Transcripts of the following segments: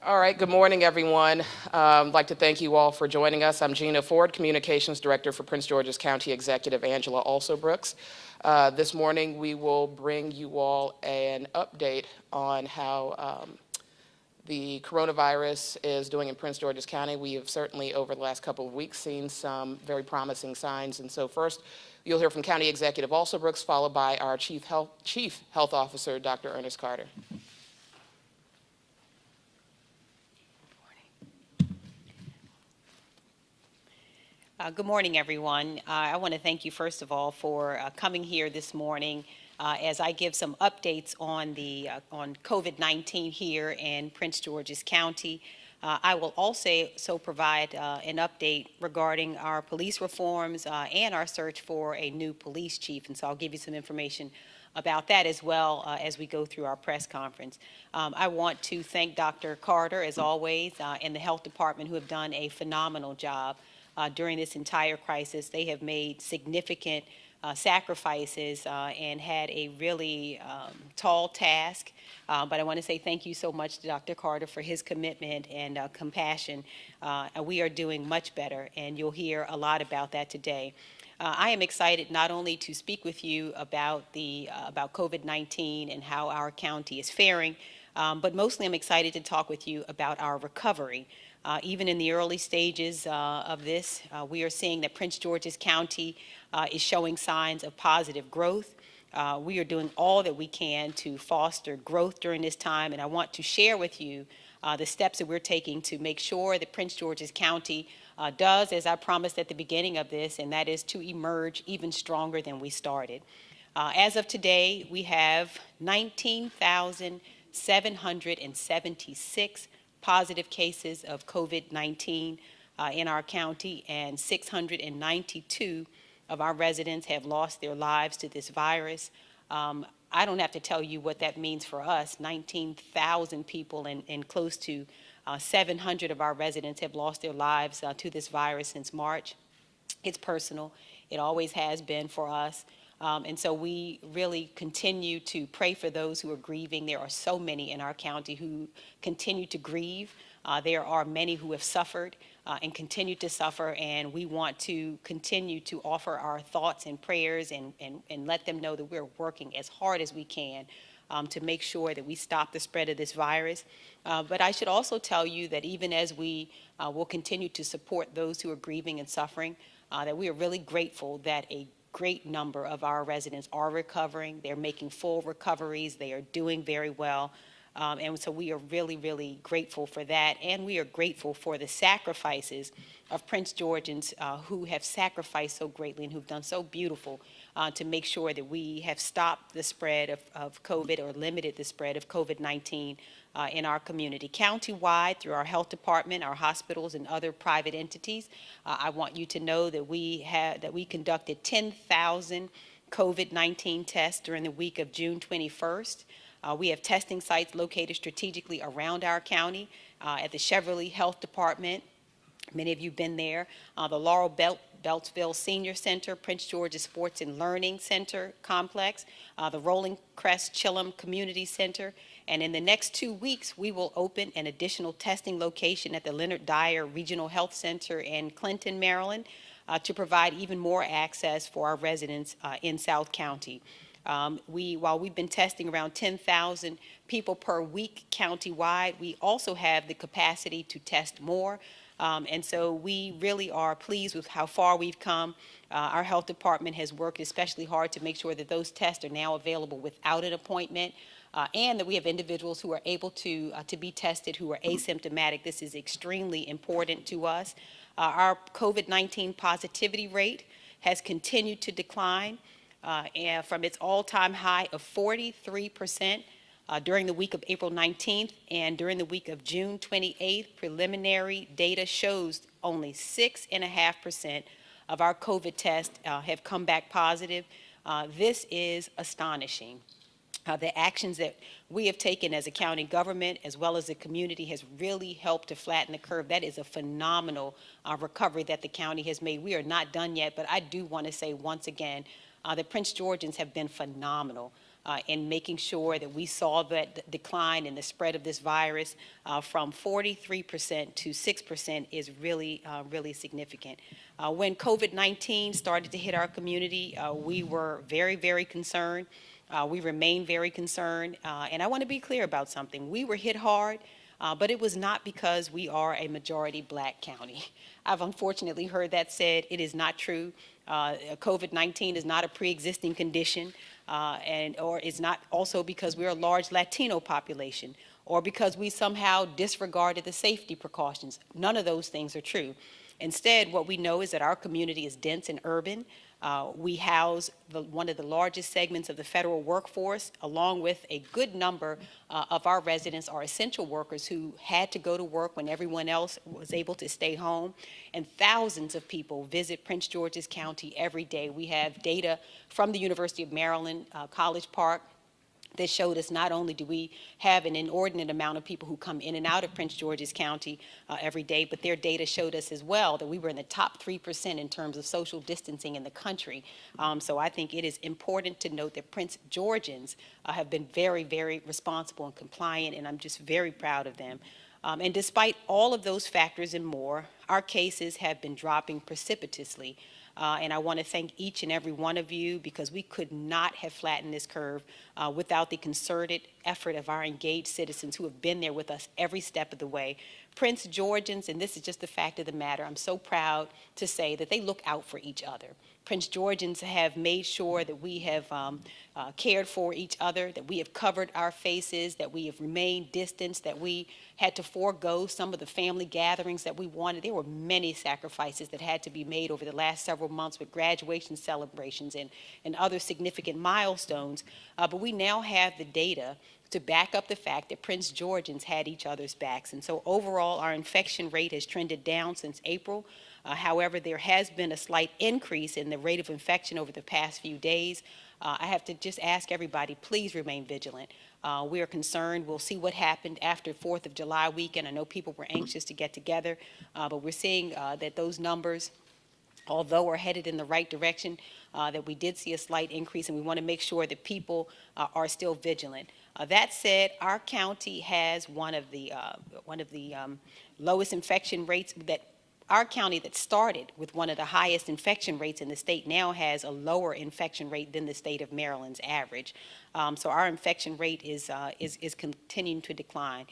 All right, good morning, everyone. I'd like to thank you all for joining us. I'm Gina Ford, Communications Director for Prince George's County Executive Angela Alsobrooks. This morning, we will bring you all an update on how the coronavirus is doing in Prince George's County. We have certainly, over the last couple of weeks, seen some very promising signs. And so first, you'll hear from County Executive Alsobrooks, followed by our Chief Health Officer, Dr. Ernest Carter. Good morning, everyone. I want to thank you, first of all, for coming here this morning as I give some updates on on COVID-19 here in Prince George's County. I will also provide an update regarding our police reforms and our search for a new police chief, and so I'll give you some information about that as well as we go through our press conference. I want to thank Dr. Carter, as always, and the Health Department, who have done a phenomenal job during this entire crisis. They have made significant sacrifices and had a really tall task. But I want to say thank you so much to Dr. Carter for his commitment and compassion. We are doing much better, and you'll hear a lot about that today. I am excited not only to speak with you about about COVID-19 and how our county is faring, but mostly I'm excited to talk with you about our recovery. Even in the early stages of this, we are seeing that Prince George's County is showing signs of positive growth. We are doing all that we can to foster growth during this time, and I want to share with you the steps that we're taking to make sure that Prince George's County does, as I promised at the beginning of this, and that is to emerge even stronger than we started. As of today, we have 19,776 positive cases of COVID-19 in our county, and 692 of our residents have lost their lives to this virus. I don't have to tell you what that means for us. 19,000 people and close to 700 of our residents have lost their lives to this virus since March. It's personal. It always has been for us. And so we really continue to pray for those who are grieving. There are so many in our county who continue to grieve. There are many who have suffered and continue to suffer, and we want to continue to offer our thoughts and prayers and let them know that we're working as hard as we can to make sure that we stop the spread of this virus. But I should also tell you that even as we will continue to support those who are grieving and suffering, that we are really grateful that a great number of our residents are recovering. They're making full recoveries. They are doing very well. And so we are really, really grateful for that. And we are grateful for the sacrifices of Prince Georgians who have sacrificed so greatly and who've done so beautiful to make sure that we have stopped the spread of COVID or limited the spread of COVID-19 in our community. Countywide, through our health department, our hospitals, and other private entities, I want you to know that we conducted 10,000 COVID-19 tests during the week of June 21st. We have testing sites located strategically around our county at the Cheverly Health Department. Many of you have been there. The Laurel Beltsville Senior Center, Prince George's Sports and Learning Center Complex, the Rolling Crest Chillum Community Center, and in the next 2 weeks, we will open an additional testing location at the Leonard Dyer Regional Health Center in Clinton, Maryland, to provide even more access for our residents in South County. While we've been testing around 10,000 people per week countywide, we also have the capacity to test more. And so we really are pleased with how far we've come. Our health department has worked especially hard to make sure that those tests are now available without an appointment, and that we have individuals who are able to be tested who are asymptomatic. This is extremely important to us. Our COVID-19 positivity rate has continued to decline and from its all-time high of 43% during the week of April 19th and during the week of June 28th. Preliminary data shows only 6.5% of our COVID tests have come back positive. This is astonishing. The actions that we have taken as a county government as well as the community has really helped to flatten the curve. That is a phenomenal recovery that the county has made. We are not done yet, but I do want to say once again that Prince Georgians have been phenomenal. in making sure that we saw that decline in the spread of this virus from 43% to 6% is really, really significant. When COVID-19 started to hit our community, we were very, very concerned. We remain very concerned. And I want to be clear about something. We were hit hard, but it was not because we are a majority black county. I've unfortunately heard that said. It is not true. COVID-19 is not a pre-existing condition, or it's not also because we're a large Latino population, or because we somehow disregarded the safety precautions. None of those things are true. Instead, what we know is that our community is dense and urban. We house one of the largest segments of the federal workforce, along with a good number of our residents are essential workers who had to go to work when everyone else was able to stay home. And thousands of people visit Prince George's County every day. We have data from the University of Maryland, College Park, that showed us not only do we have an inordinate amount of people who come in and out of Prince George's County every day, but their data showed us as well that we were in the top 3% in terms of social distancing in the country. So I think it is important to note that Prince Georgians have been very, very responsible and compliant, and I'm just very proud of them. And despite all of those factors and more, our cases have been dropping precipitously. And I want to thank each and every one of you, because we could not have flattened this curve without the concerted effort of our engaged citizens who have been there with us every step of the way. Prince Georgians, and this is just the fact of the matter, I'm so proud to say that they look out for each other. Prince Georgians have made sure that we have cared for each other, that we have covered our faces, that we have remained distanced, that we had to forego some of the family gatherings that we wanted. There were many sacrifices that had to be made over the last several months with graduation celebrations and other significant milestones. But we now have the data to back up the fact that Prince Georgians had each other's backs. And so overall, our infection rate has trended down since April. However, there has been a slight increase in the rate of infection over the past few days. I have to just ask everybody, please remain vigilant. We are concerned. We'll see what happened after 4th of July weekend. I know people were anxious to get together, but we're seeing that those numbers, although are headed in the right direction, that we did see a slight increase, and we want to make sure that people are still vigilant. That said, our county has one of the lowest infection rates. That our county that started with one of the highest infection rates in the state now has a lower infection rate than the state of Maryland's average. So our infection rate is continuing to decline.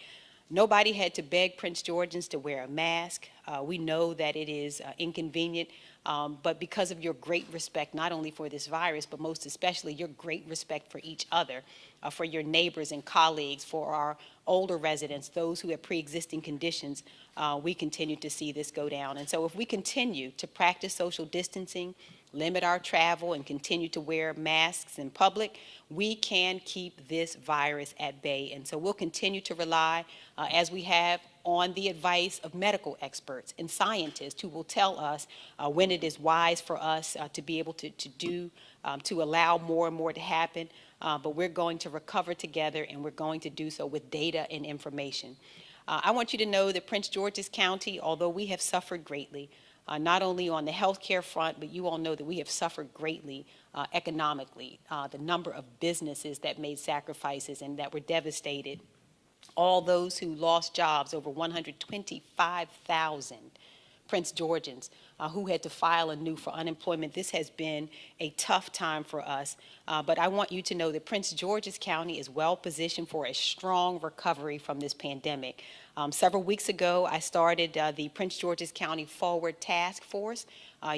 Nobody had to beg Prince Georgians to wear a mask. We know that it is inconvenient, but because of your great respect, not only for this virus, but most especially your great respect for each other, for your neighbors and colleagues, for our older residents, those who have pre-existing conditions, we continue to see this go down. And so if we continue to practice social distancing, limit our travel, and continue to wear masks in public, we can keep this virus at bay. And so we'll continue to rely, as we have, on the advice of medical experts and scientists who will tell us when it is wise for us to be able to allow more and more to happen. But we're going to recover together, and we're going to do so with data and information. I want you to know that Prince George's County, although we have suffered greatly, not only on the health care front, but you all know that we have suffered greatly economically. The number of businesses that made sacrifices and that were devastated, all those who lost jobs, over 125,000 Prince Georgians who had to file anew for unemployment. This has been a tough time for us, but I want you to know that Prince George's County is well positioned for a strong recovery from this pandemic. Several weeks ago, I started the Prince George's County Forward Task Force.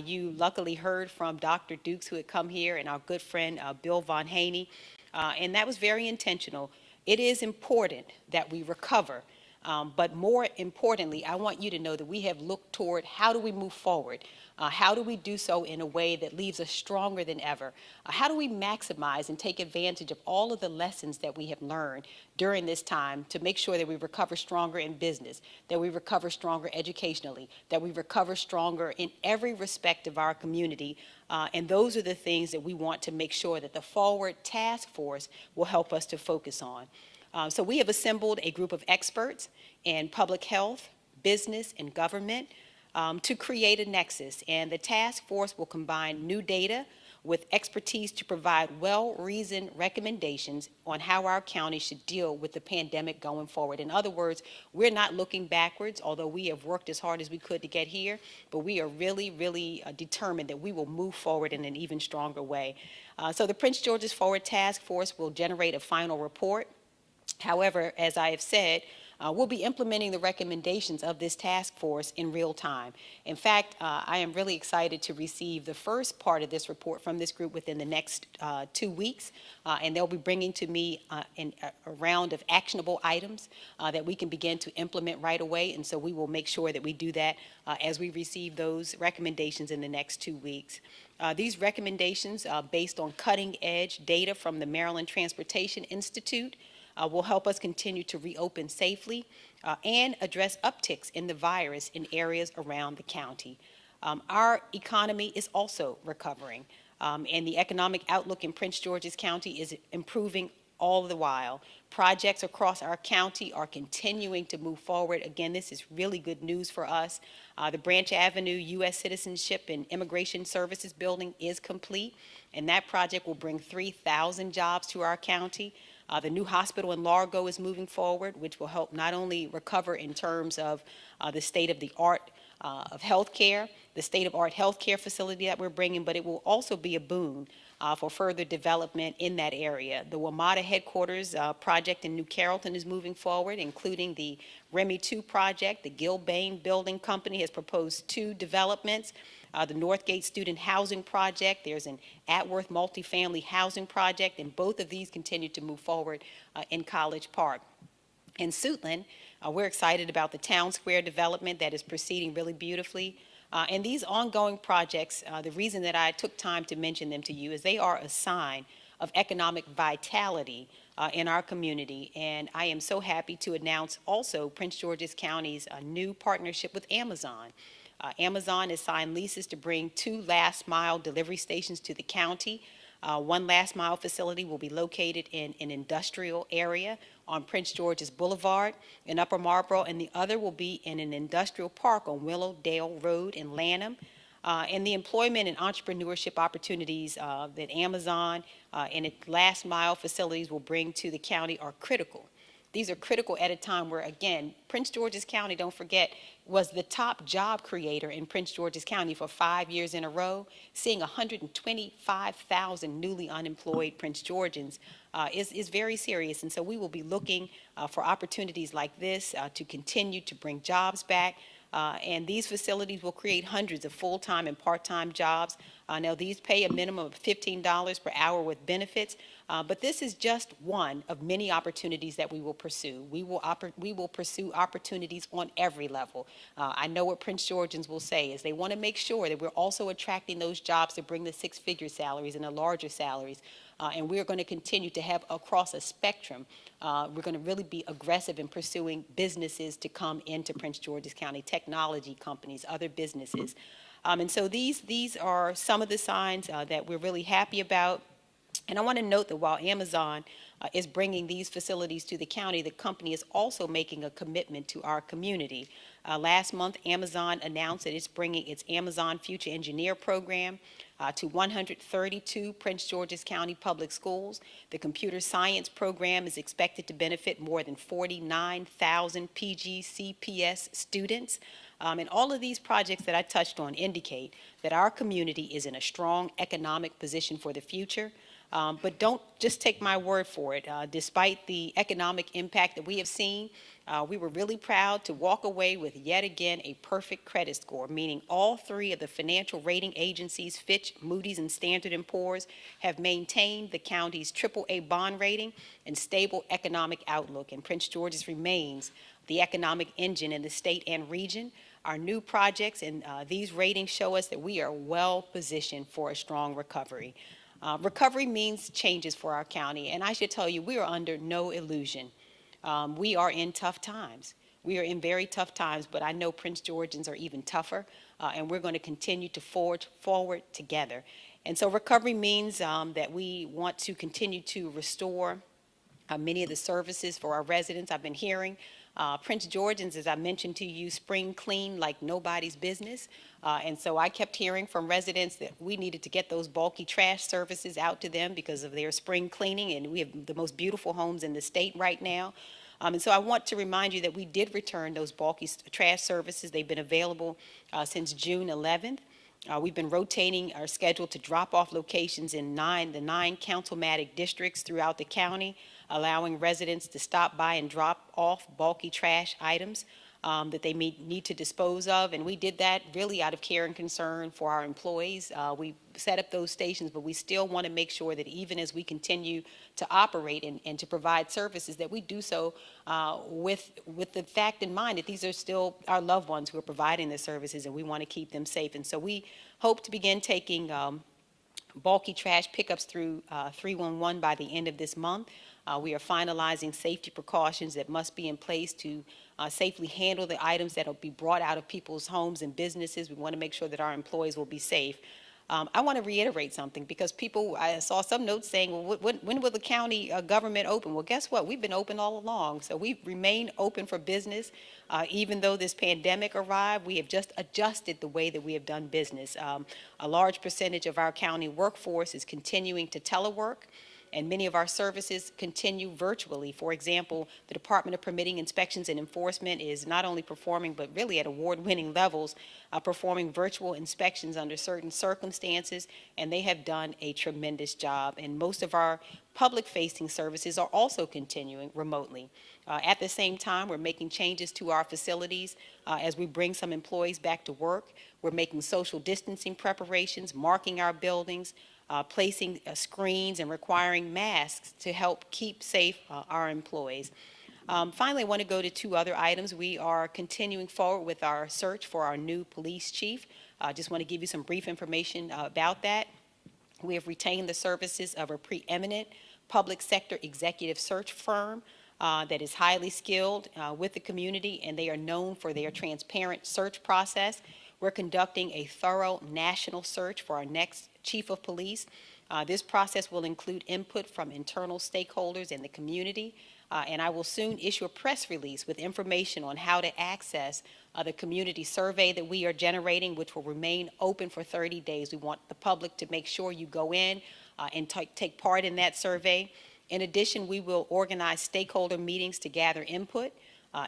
You luckily heard from Dr. Dukes, who had come here, and our good friend Bill Von Haney, and that was very intentional. It is important that we recover. But more importantly, I want you to know that we have looked toward how do we move forward? How do we do so in a way that leaves us stronger than ever? How do we maximize and take advantage of all of the lessons that we have learned during this time to make sure that we recover stronger in business, that we recover stronger educationally, that we recover stronger in every respect of our community? And those are the things that we want to make sure that the Forward Task Force will help us to focus on. So we have assembled a group of experts in public health, business, and government. to create a nexus. And the task force will combine new data with expertise to provide well-reasoned recommendations on how our county should deal with the pandemic going forward. In other words, we're not looking backwards, although we have worked as hard as we could to get here, but we are really determined that we will move forward in an even stronger way. So the Prince George's Forward Task Force will generate a final report. However, as I have said, we'll be implementing the recommendations of this task force in real time. In fact, I am really excited to receive the first part of this report from this group within the next 2 weeks, and they'll be bringing to me a round of actionable items that we can begin to implement right away, and so we will make sure that we do that as we receive those recommendations in the next 2 weeks. These recommendations, based on cutting-edge data from the Maryland Transportation Institute, will help us continue to reopen safely and address upticks in the virus in areas around the county. Our economy is also recovering, and the economic outlook in Prince George's County is improving all the while. Projects across our county are continuing to move forward. Again, this is really good news for us. The Branch Avenue U.S. Citizenship and Immigration Services building is complete, and that project will bring 3,000 jobs to our county. The new hospital in Largo is moving forward, which will help not only recover in terms of the state-of-the-art of healthcare, the state-of-the-art healthcare facility that we're bringing, but it will also be a boon for further development in that area. The WMATA headquarters project in New Carrollton is moving forward, including the Remy 2 project. The Gilbane Building Company has proposed 2 developments. The Northgate Student Housing Project, there's an Atworth Multifamily Housing Project, and both of these continue to move forward in College Park. In Suitland, we're excited about the Town Square development that is proceeding really beautifully. And these ongoing projects, the reason that I took time to mention them to you is they are a sign of economic vitality in our community. And I am so happy to announce also Prince George's County's new partnership with Amazon. Amazon has signed leases to bring 2 last-mile delivery stations to the county. One last-mile facility will be located in an industrial area on Prince George's Boulevard in Upper Marlboro, and the other will be in an industrial park on Willowdale Road in Lanham. And the employment and entrepreneurship opportunities that Amazon and its last-mile facilities will bring to the county are critical. These are critical at a time where, again, Prince George's County, don't forget, was the top job creator in Prince George's County for 5 years in a row. Seeing 125,000 newly unemployed Prince Georgians is very serious. And so we will be looking for opportunities like this to continue to bring jobs back. And these facilities will create hundreds of full-time and part-time jobs. Now, these pay a minimum of $15 per hour with benefits, but this is just one of many opportunities that we will pursue. We will pursue opportunities on every level. I know what Prince Georgians will say is they want to make sure that we're also attracting those jobs to bring the 6-figure salaries and the larger salaries. And we're going to continue to have across a spectrum. We're going to really be aggressive in pursuing businesses to come into Prince George's County, technology companies, other businesses. And so these are some of the signs that we're really happy about. And I want to note that while Amazon is bringing these facilities to the county, the company is also making a commitment to our community. Last month, Amazon announced that it's bringing its Amazon Future Engineer program to 132 Prince George's County public schools. The computer science program is expected to benefit more than 49,000 PGCPS students. And all of these projects that I touched on indicate that our community is in a strong economic position for the future. But don't just take my word for it. Despite the economic impact that we have seen, we were really proud to walk away with yet again a perfect credit score, meaning all 3 of the financial rating agencies, Fitch, Moody's, and Standard & Poor's, have maintained the county's AAA bond rating and stable economic outlook. And Prince George's remains the economic engine in the state and region. Our new projects and these ratings show us that we are well positioned for a strong recovery. Recovery means changes for our county, and I should tell you, we are under no illusion. We are in tough times. We are in very tough times, but I know Prince Georgians are even tougher, and we're going to continue to forge forward together. And so recovery means that we want to continue to restore many of the services for our residents. I've been hearing Prince Georgians, as I mentioned to you, spring clean like nobody's business. And so I kept hearing from residents that we needed to get those bulky trash services out to them because of their spring cleaning, and we have the most beautiful homes in the state right now. And so I want to remind you that we did return those bulky trash services. They've been available since June 11th. We've been rotating our schedule to drop off locations in the nine councilmatic districts throughout the county, allowing residents to stop by and drop off bulky trash items that they need to dispose of. And we did that really out of care and concern for our employees. We set up those stations, but we still want to make sure that even as we continue to operate and to provide services, that we do so with the fact in mind that these are still our loved ones who are providing the services, and we want to keep them safe. And so we hope to begin taking bulky trash pickups through 311 by the end of this month. We are finalizing safety precautions that must be in place to safely handle the items that will be brought out of people's homes and businesses. We want to make sure that our employees will be safe. I want to reiterate something because I saw some notes saying, well, when will the county government open? Well, guess what? We've been open all along. So we've remained open for business. Even though this pandemic arrived, we have just adjusted the way that we have done business. A large percentage of our county workforce is continuing to telework, and many of our services continue virtually. For example, the Department of Permitting, Inspections, and Enforcement is not only performing, but really at award-winning levels, performing virtual inspections under certain circumstances, and they have done a tremendous job. And most of our public-facing services are also continuing remotely. At the same time, we're making changes to our facilities as we bring some employees back to work. We're making social distancing preparations, marking our buildings, placing screens and requiring masks to help keep safe our employees. Finally, I want to go to two other items. We are continuing forward with our search for our new police chief. I just want to give you some brief information about that. We have retained the services of a preeminent public sector executive search firm that is highly skilled with the community, and they are known for their transparent search process. We're conducting a thorough national search for our next chief of police. This process will include input from internal stakeholders in the community, and I will soon issue a press release with information on how to access the community survey that we are generating, which will remain open for 30 days. We want the public to make sure you go in and take part in that survey. In addition, we will organize stakeholder meetings to gather input.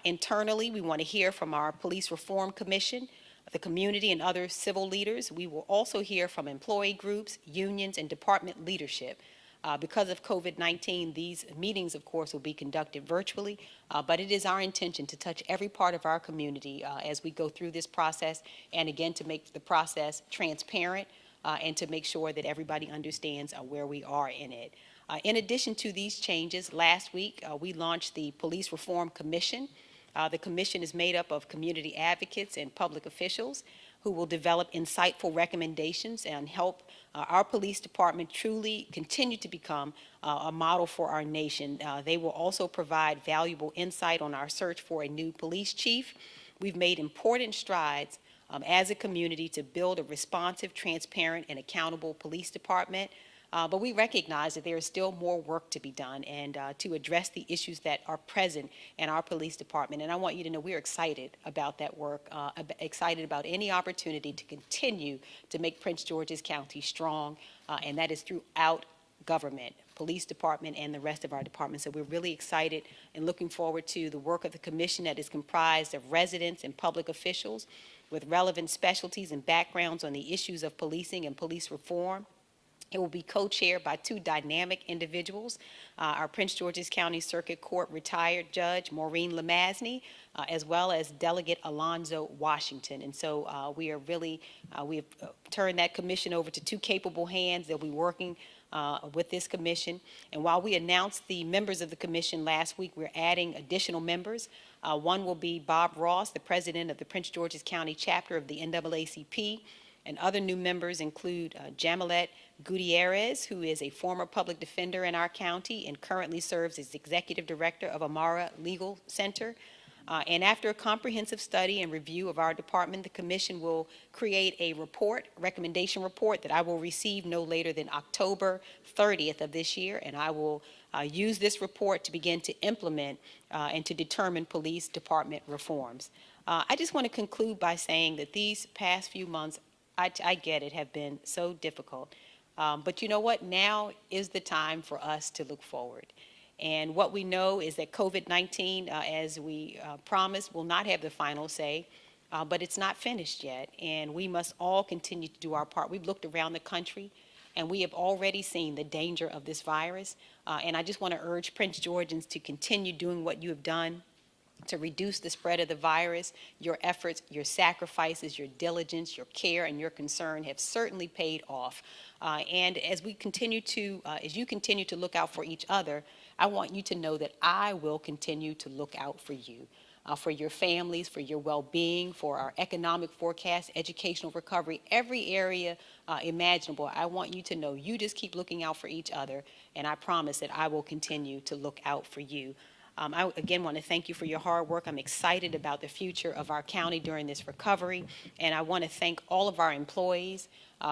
Internally, we want to hear from our Police Reform Commission, the community, and other civil leaders. We will also hear from employee groups, unions, and department leadership. Because of COVID-19, these meetings, of course, will be conducted virtually, but it is our intention to touch every part of our community as we go through this process, and again, to make the process transparent and to make sure that everybody understands where we are in it. In addition to these changes, last week we launched the Police Reform Commission. The commission is made up of community advocates and public officials who will develop insightful recommendations and help our police department truly continue to become a model for our nation. They will also provide valuable insight on our search for a new police chief. We've made important strides as a community to build a responsive, transparent, and accountable police department. But we recognize that there is still more work to be done and to address the issues that are present in our police department. And I want you to know we're excited about that work, excited about any opportunity to continue to make Prince George's County strong, and that is throughout government, police department, and the rest of our departments. So we're really excited and looking forward to the work of the commission that is comprised of residents and public officials with relevant specialties and backgrounds on the issues of policing and police reform. It will be co-chaired by two dynamic individuals, our Prince George's County Circuit Court retired Judge Maureen Lamazny, as well as Delegate Alonzo Washington. And so we have turned that commission over to two capable hands. They'll be working with this commission. And while we announced the members of the commission last week, we're adding additional members. One will be Bob Ross, the president of the Prince George's County chapter of the NAACP. And other new members include Jamilet Gutierrez, who is a former public defender in our county and currently serves as executive director of Amara Legal Center. And after a comprehensive study and review of our department, the commission will create a recommendation report that I will receive no later than October 30th of this year, and I will use this report to begin to implement and to determine police department reforms. I just want to conclude by saying that these past few months, I get it, have been so difficult. But you know what? Now is the time for us to look forward. And what we know is that COVID-19, as we promised, will not have the final say, but it's not finished yet. And we must all continue to do our part. We've looked around the country, and we have already seen the danger of this virus. And I just want to urge Prince Georgians to continue doing what you have done to reduce the spread of the virus. Your efforts, your sacrifices, your diligence, your care, and your concern have certainly paid off. And as we continue to, as you continue to look out for each other, I want you to know that I will continue to look out for you, for your families, for your well-being, for our economic forecast, educational recovery, every area imaginable. I want you to know you just keep looking out for each other, and I promise that I will continue to look out for you. I again want to thank you for your hard work. I'm excited about the future of our county during this recovery, and I want to thank all of our employees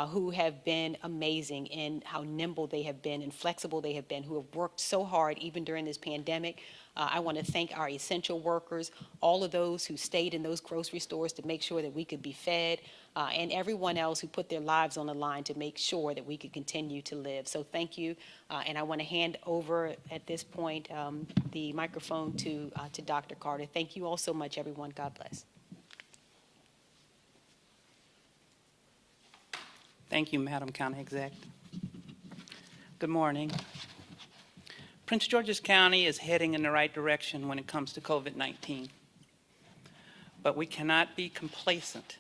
who have been amazing in how nimble they have been and flexible they have been, who have worked so hard even during this pandemic. I want to thank our essential workers, all of those who stayed in those grocery stores to make sure that we could be fed, and everyone else who put their lives on the line to make sure that we could continue to live. So thank you, and I want to hand over at this point the microphone to Dr. Carter. Thank you all so much, everyone. God bless. Thank you, Madam County Exec. Good morning. Prince George's County is heading in the right direction when it comes to COVID-19, but we cannot be complacent.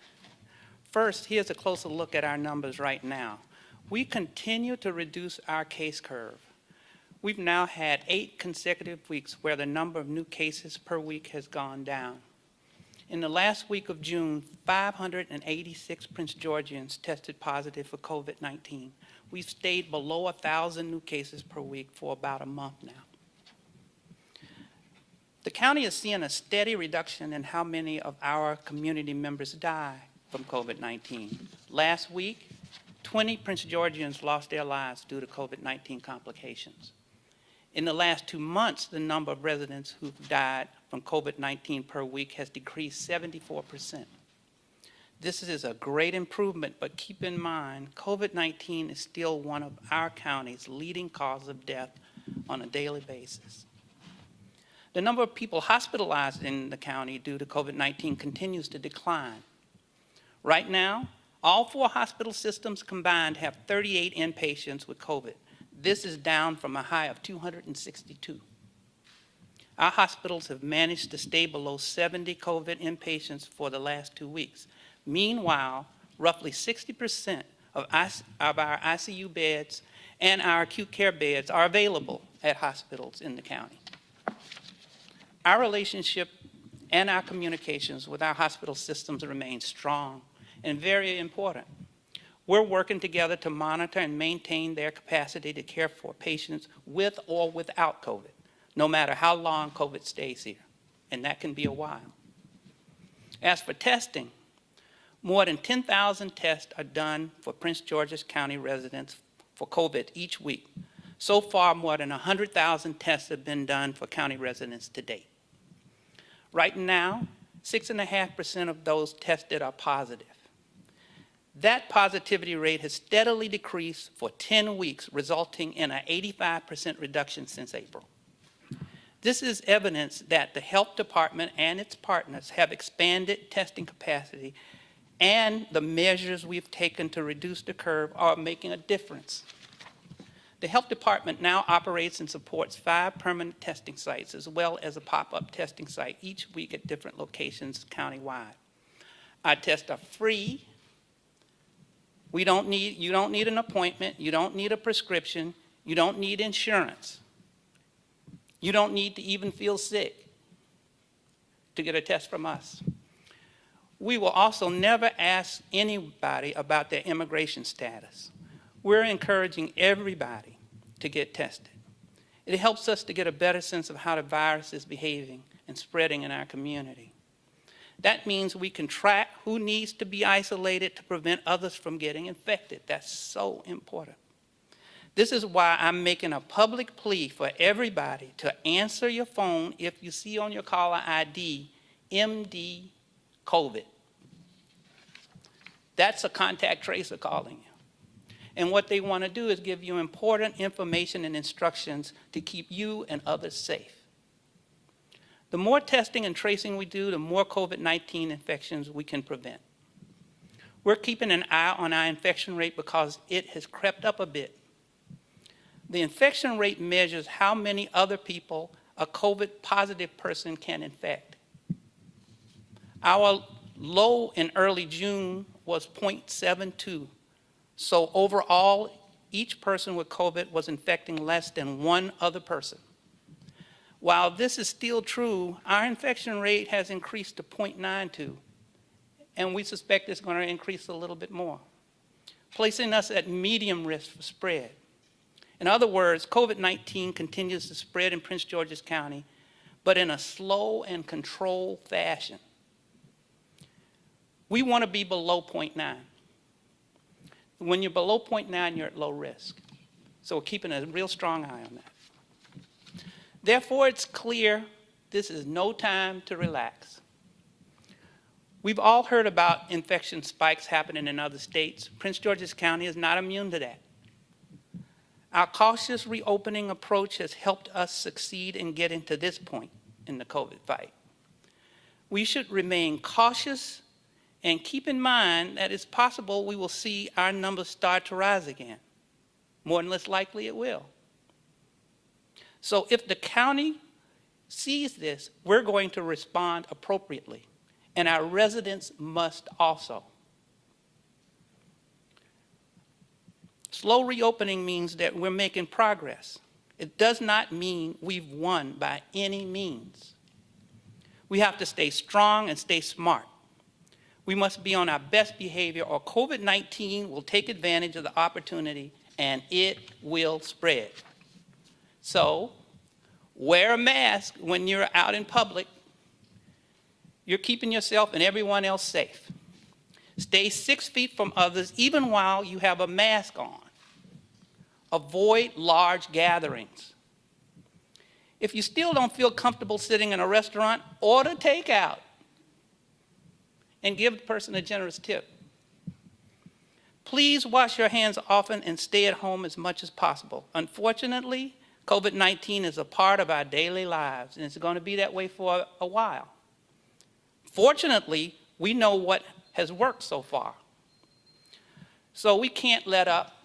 First, here's a closer look at our numbers right now. We continue to reduce our case curve. We've now had 8 consecutive weeks where the number of new cases per week has gone down. In the last week of June, 586 Prince Georgians tested positive for COVID-19. We've stayed below 1,000 new cases per week for about a month now. The county is seeing a steady reduction in how many of our community members die from COVID-19. Last week, 20 Prince Georgians lost their lives due to COVID-19 complications. In the last 2 months, the number of residents who've died from COVID-19 per week has decreased 74%. This is a great improvement, but keep in mind, COVID-19 is still one of our county's leading causes of death on a daily basis. The number of people hospitalized in the county due to COVID-19 continues to decline. Right now, all 4 hospital systems combined have 38 inpatients with COVID. This is down from a high of 262. Our hospitals have managed to stay below 70 COVID inpatients for the last 2 weeks. Meanwhile, roughly 60% of our ICU beds and our acute care beds are available at hospitals in the county. Our relationship and our communications with our hospital systems remain strong and very important. We're working together to monitor and maintain their capacity to care for patients with or without COVID, no matter how long COVID stays here, and that can be a while. As for testing, more than 10,000 tests are done for Prince George's County residents for COVID each week. So far, more than 100,000 tests have been done for county residents to date. Right now, 6.5% of those tested are positive. That positivity rate has steadily decreased for 10 weeks, resulting in an 85% reduction since April. This is evidence that the health department and its partners have expanded testing capacity, and the measures we've taken to reduce the curve are making a difference. The health department now operates and supports 5 permanent testing sites, as well as a pop-up testing site each week at different locations countywide. Our tests are free. You don't need an appointment. You don't need a prescription. You don't need insurance. You don't need to even feel sick to get a test from us. We will also never ask anybody about their immigration status. We're encouraging everybody to get tested. It helps us to get a better sense of how the virus is behaving and spreading in our community. That means we can track who needs to be isolated to prevent others from getting infected. That's so important. This is why I'm making a public plea for everybody to answer your phone if you see on your caller ID, MD COVID. That's a contact tracer calling you. And what they want to do is give you important information and instructions to keep you and others safe. The more testing and tracing we do, the more COVID-19 infections we can prevent. We're keeping an eye on our infection rate because it has crept up a bit. The infection rate measures how many other people a COVID-positive person can infect. Our low in early June was 0.72. So overall, each person with COVID was infecting less than one other person. While this is still true, our infection rate has increased to 0.92, and we suspect it's going to increase a little bit more, placing us at medium risk for spread. In other words, COVID-19 continues to spread in Prince George's County, but in a slow and controlled fashion. We want to be below 0.9. When you're below 0.9, you're at low risk. So we're keeping a real strong eye on that. Therefore, it's clear this is no time to relax. We've all heard about infection spikes happening in other states. Prince George's County is not immune to that. Our cautious reopening approach has helped us succeed in getting to this point in the COVID fight. We should remain cautious and keep in mind that it's possible we will see our numbers start to rise again. More than less likely it will. So if the county sees this, we're going to respond appropriately, and our residents must also. Slow reopening means that we're making progress. It does not mean we've won by any means. We have to stay strong and stay smart. We must be on our best behavior or COVID-19 will take advantage of the opportunity and it will spread. So, wear a mask when you're out in public. You're keeping yourself and everyone else safe. Stay 6 feet from others even while you have a mask on. Avoid large gatherings. If you still don't feel comfortable sitting in a restaurant, order takeout and give the person a generous tip. Please wash your hands often and stay at home as much as possible. Unfortunately, COVID-19 is a part of our daily lives, and it's going to be that way for a while. Fortunately, we know what has worked so far. So we can't let up.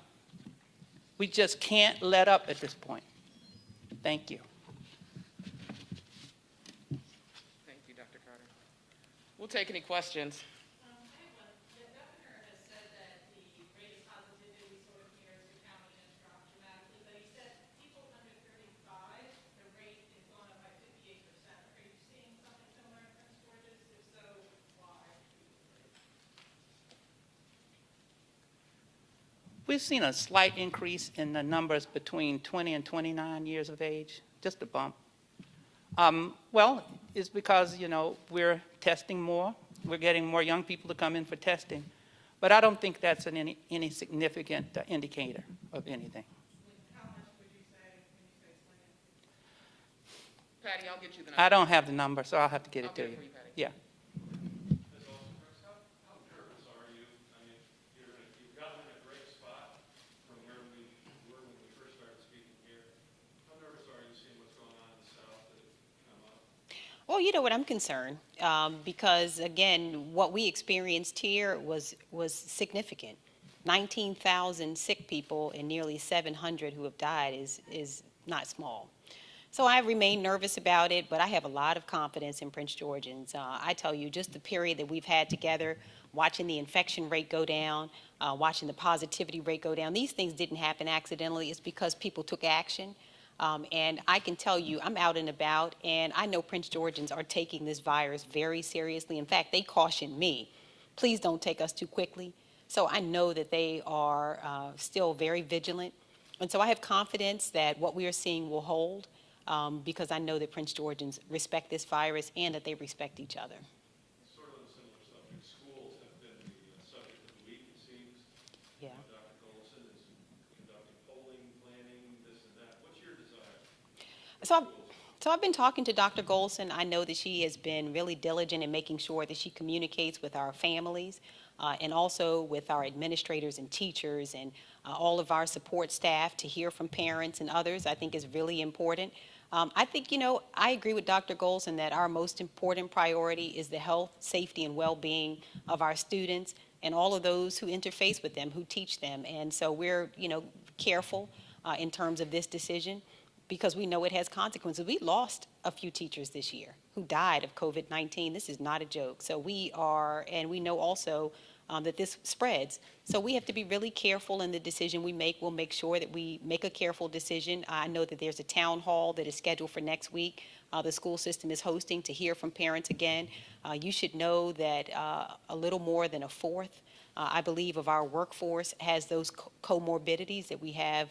We just can't let up at this point. Thank you. Thank you, Dr. Carter. We'll take any questions. The governor has said that the rate of positivity sort of mirrors the county has dropped dramatically, but he said people under 35, the rate is going up by 58%. Are you seeing something similar in Prince George's? If so, why? We've seen a slight increase in the numbers between 20 and 29 years of age, just a bump. Well, it's because, we're testing more. We're getting more young people to come in for testing. But I don't think that's any significant indicator of anything. How much would you say when you say slightly? Patty, I'll get you the number. I don't have the number, so I'll have to get it I'll to get you. it for you, Patty. Yeah. Ms. Alsobrooks, how nervous are you? I mean, you've gotten in a great spot from where we were when we first started speaking here. How nervous are you seeing what's going on in the South that have come up? Well, you know what, I'm concerned because, again, what we experienced here was significant. 19,000 sick people and nearly 700 who have died is not small. So I remain nervous about it, but I have a lot of confidence in Prince Georgians. I tell you, just the period that we've had together, watching the infection rate go down, watching the positivity rate go down, these things didn't happen accidentally. It's because people took action. And I can tell you, I'm out and about, and I know Prince Georgians are taking this virus very seriously. In fact, they cautioned me, please don't take us too quickly. So I know that they are still very vigilant. And so I have confidence that what we are seeing will hold, because I know that Prince Georgians respect this virus and that they respect each other. Sort of on a similar subject, schools have been the subject of the week, it seems. Yeah. Dr. Golson is conducting polling, planning, this and that. What's your desire? So I've been talking to Dr. Golson. I know that she has been really diligent in making sure that she communicates with our families, and also with our administrators and teachers and all of our support staff to hear from parents and others. I think is really important. I think, I agree with Dr. Golson that our most important priority is the health, safety, and well-being of our students and all of those who interface with them, who teach them. And so we're, careful in terms of this decision, because we know it has consequences. We lost a few teachers this year who died of COVID-19. This is not a joke. So we know also that this spreads. So we have to be really careful in the decision we make. We'll make sure that we make a careful decision. I know that there's a town hall that is scheduled for next week. The school system is hosting to hear from parents again. You should know that a little more than a fourth, I believe, of our workforce has those comorbidities that we have.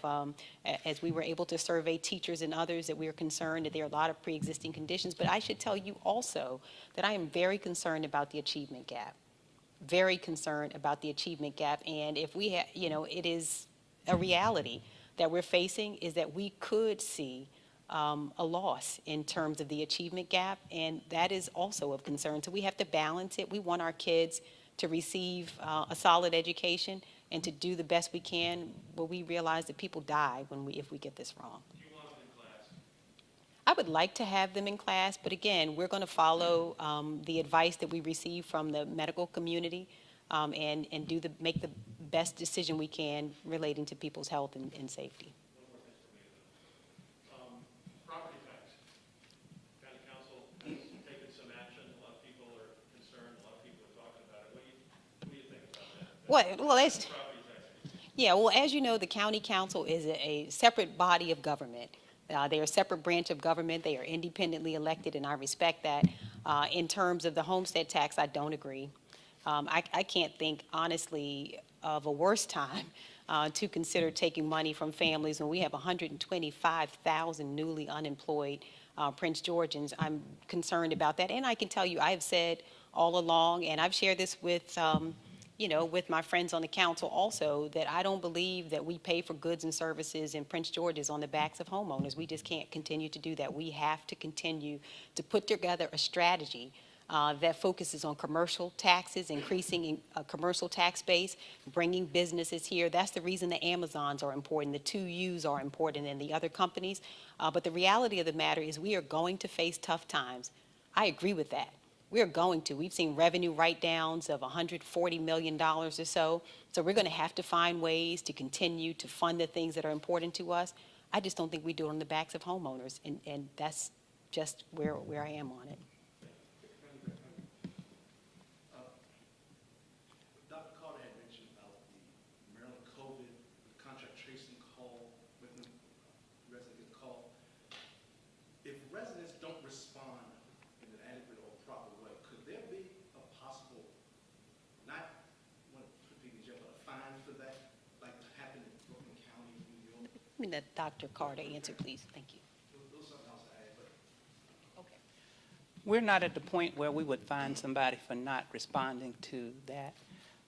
As we were able to survey teachers and others, that we are concerned that there are a lot of pre-existing conditions. But I should tell you also that I am very concerned about the achievement gap. Very concerned about the achievement gap. And if we have, it is a reality that we're facing, is that we could see a loss in terms of the achievement gap, and that is also of concern. So we have to balance it. We want our kids to receive a solid education and to do the best we can, but we realize that people die if we get this wrong. Do you want them in class? I would like to have them in class, but again, we're going to follow the advice that we receive from the medical community, and make the best decision we can relating to people's health and safety. Property tax. County Council has taken some action. A lot of people are concerned. A lot of people are talking about it. What do you think about that? Well, Property tax. yeah, well, as you know, the County Council is a separate body of government. They are a separate branch of government. They are independently elected, and I respect that. In terms of the homestead tax, I don't agree. I can't think, honestly, of a worse time to consider taking money from families when we have 125,000 newly unemployed Prince Georgians. I'm concerned about that. And I can tell you, I have said all along, and I've shared this with with my friends on the council also, that I don't believe that we pay for goods and services in Prince George's on the backs of homeowners. We just can't continue to do that. We have to continue to put together a strategy that focuses on commercial taxes, increasing a commercial tax base, bringing businesses here. That's the reason the Amazons are important, the 2Us are important, and the other companies. But the reality of the matter is we are going to face tough times. I agree with that. We're going to. We've seen revenue write-downs of $140 million or so. So we're going to have to find ways to continue to fund the things that are important to us. I just don't think we do it on the backs of homeowners, and that's just where I am on it. Dr. Carter had mentioned about the Maryland COVID, the contract tracing call, when the resident gets called. If residents don't respond in an adequate or proper way, could there be a possible, not want to put people in jail, but a fine for that, like happened in Brooklyn County, New York? Let me let Dr. Carter answer, please. Thank you. There was something else to add, but Okay. We're not at the point where we would fine somebody for not responding to that,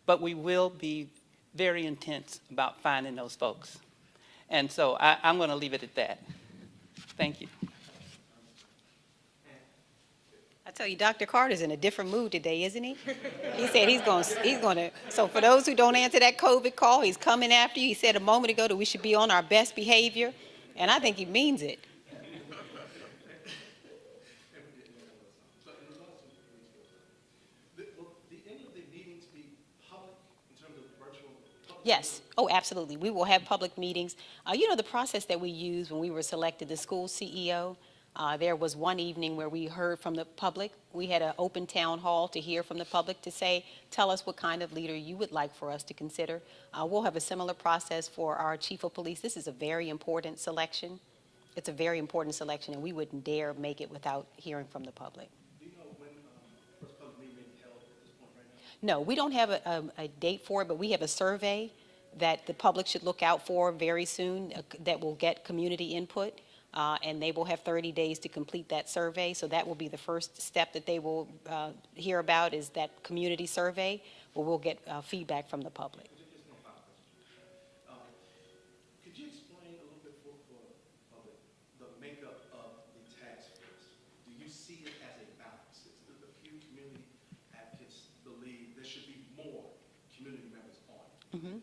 but we will be very intense about finding those folks. And so I'm going to leave it at that. Thank you. I tell you, Dr. Carter's in a different mood today, isn't he? He said he's going to, so for those who don't answer that COVID call, he's coming after you. He said a moment ago that we should be on our best behavior, and I think he means it. will any of the meetings be public in terms of virtual? Yes. Oh, absolutely. We will have public meetings. The process that we used when we were selected the school CEO, there was one evening where we heard from the public. We had an open town hall to hear from the public to say, tell us what kind of leader you would like for us to consider. We'll have a similar process for our chief of police. This is a very important selection. It's a very important selection, and we wouldn't dare make it without hearing from the public. Do you know when the first public meeting may be held at this point right now? No, we don't have a date for it, but we have a survey that the public should look out for very soon that will get community input. And they will have 30 days to complete that survey. So that will be the first step that they will hear about, is that community survey, where we'll get feedback from the public. Just one final question. Could you explain a little bit for the public the makeup of the task force? Do you see it as a balance? A few community advocates believe there should be more community members on it. Mm-hmm.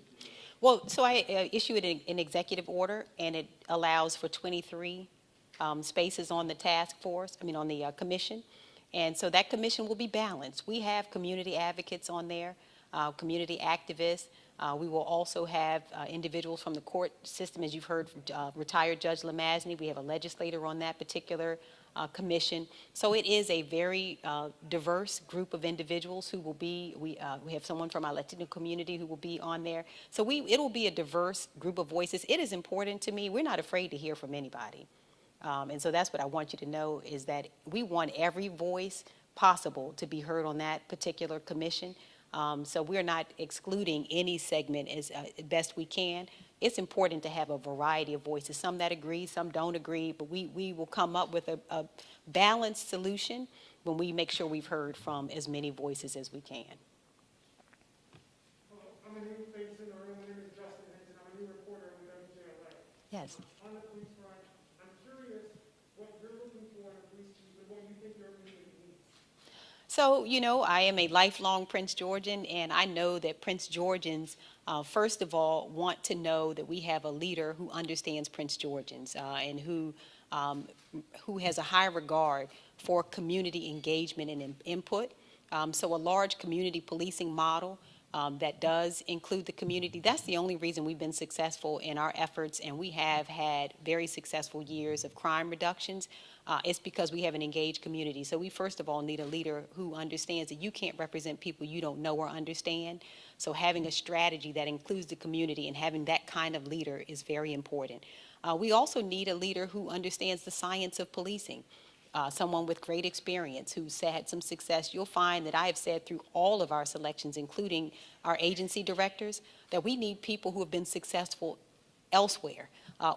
Well, so I issued an executive order, and it allows for 23 spaces on the task force, on the commission. And so that commission will be balanced. We have community advocates on there, community activists. We will also have individuals from the court system, as you've heard from retired Judge Lamazny. We have a legislator on that particular commission. So it is a very diverse group of individuals who will be, we have someone from our Latino community who will be on there. So it will be a diverse group of voices. It is important to me. We're not afraid to hear from anybody. And so that's what I want you to know, is that we want every voice possible to be heard on that particular commission. So we're not excluding any segment as best we can. It's important to have a variety of voices, some that agree, some don't agree, but we will come up with a balanced solution when we make sure we've heard from as many voices as we can. Hello, I'm a new face in the room. My name is Justin Hinton. I'm a new reporter with WJLA. Yes. On the police front, I'm curious what you're looking for in a police chief and what you think your community needs. So, I am a lifelong Prince Georgian, and I know that Prince Georgians, first of all, want to know that we have a leader who understands Prince Georgians and who has a high regard for community engagement and input. So a large community policing model that does include the community. That's the only reason we've been successful in our efforts, and we have had very successful years of crime reductions. It's because we have an engaged community. So we first of all need a leader who understands that you can't represent people you don't know or understand. So having a strategy that includes the community and having that kind of leader is very important. We also need a leader who understands the science of policing. Someone with great experience who's had some success. You'll find that I have said through all of our selections, including our agency directors, that we need people who have been successful elsewhere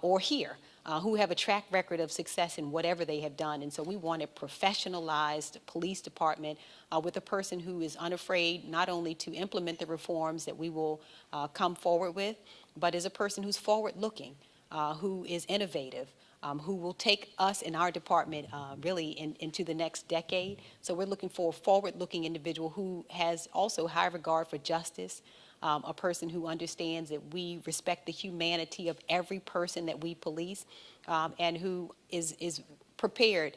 or here, who have a track record of success in whatever they have done. And so we want a professionalized police department with a person who is unafraid not only to implement the reforms that we will come forward with, but is a person who's forward-looking, who is innovative, who will take us in our department really into the next decade. So we're looking for a forward-looking individual who has also high regard for justice, a person who understands that we respect the humanity of every person that we police, and who is prepared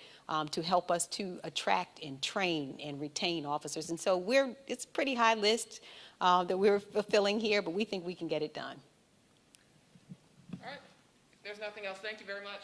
to help us to attract and train and retain officers. And so it's a pretty high list that we're fulfilling here, but we think we can get it done. All right. If there's nothing else, thank you very much.